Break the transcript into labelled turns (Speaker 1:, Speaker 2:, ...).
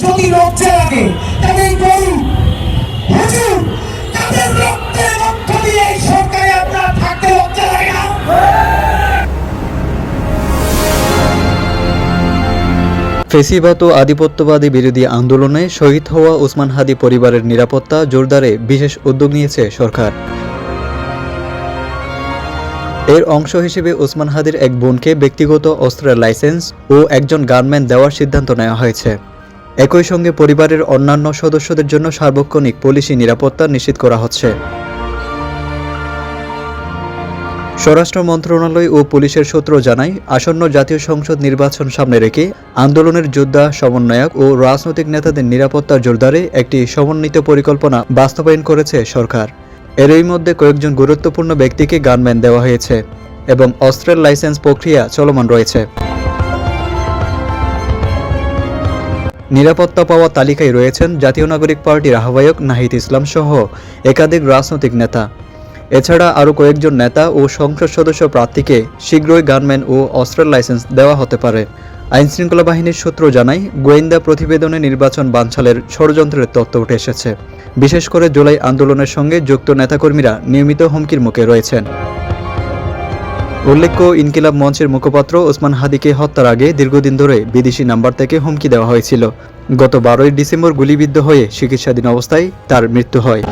Speaker 1: যদি লজ্জা লাগে তাদের বলুন, হুজুর তাদের রক্তের মধ্য দিয়ে এই সরকারে আপনারা থাকতে লজ্জা লাগে না?
Speaker 2: ফেসিবাদ ও আধিপত্যবাদী বিরোধী আন্দোলনে শহীদ হওয়া ওসমান হাদি পরিবারের নিরাপত্তা জোরদারে বিশেষ উদ্যোগ নিয়েছে সরকার। এর অংশ হিসেবে ওসমান হাদির এক বোনকে ব্যক্তিগত অস্ত্রের লাইসেন্স ও একজন গানম্যান দেওয়ার সিদ্ধান্ত নেওয়া হয়েছে। একই সঙ্গে পরিবারের অন্যান্য সদস্যদের জন্য সার্বক্ষণিক পুলিশি নিরাপত্তা নিশ্চিত করা হচ্ছে। স্বরাষ্ট্র মন্ত্রণালয় ও পুলিশের সূত্র জানায়, আসন্ন জাতীয় সংসদ নির্বাচন সামনে রেখে আন্দোলনের যোদ্ধা, সমন্বয়ক ও রাজনৈতিক নেতাদের নিরাপত্তা জোরদারে একটি সমন্বিত পরিকল্পনা বাস্তবায়ন করেছে সরকার। এরই মধ্যে কয়েকজন গুরুত্বপূর্ণ ব্যক্তিকে গানম্যান দেওয়া হয়েছে এবং অস্ত্রের লাইসেন্স প্রক্রিয়া চলমান রয়েছে। নিরাপত্তা পাওয়া তালিকায় রয়েছেন জাতীয় নাগরিক পার্টির আহ্বায়ক নাহিদ ইসলাম সহ একাধিক রাজনৈতিক নেতা। এছাড়া আরও কয়েকজন নেতা ও সংসদ সদস্য প্রার্থীকে শীঘ্রই গানম্যান ও অস্ত্রের লাইসেন্স দেওয়া হতে পারে। আইনশৃঙ্খলা বাহিনীর সূত্র জানায়, গোয়েন্দা প্রতিবেদনে নির্বাচন বানচালের ষড়যন্ত্রের তথ্য উঠে এসেছে। বিশেষ করে জুলাই আন্দোলনের সঙ্গে যুক্ত নেতাকর্মীরা নিয়মিত হুমকির মুখে রয়েছেন। উল্লেখ্য, ইনকিলাব মঞ্চের মুখপাত্র ওসমান হাদিকে হত্যার আগে দীর্ঘদিন ধরে বিদেশি নাম্বার থেকে হুমকি দেওয়া হয়েছিল। গত 12ই ডিসেম্বর গুলিবিদ্ধ হয়ে চিকিৎসাধীন অবস্থায় তার মৃত্যু হয়।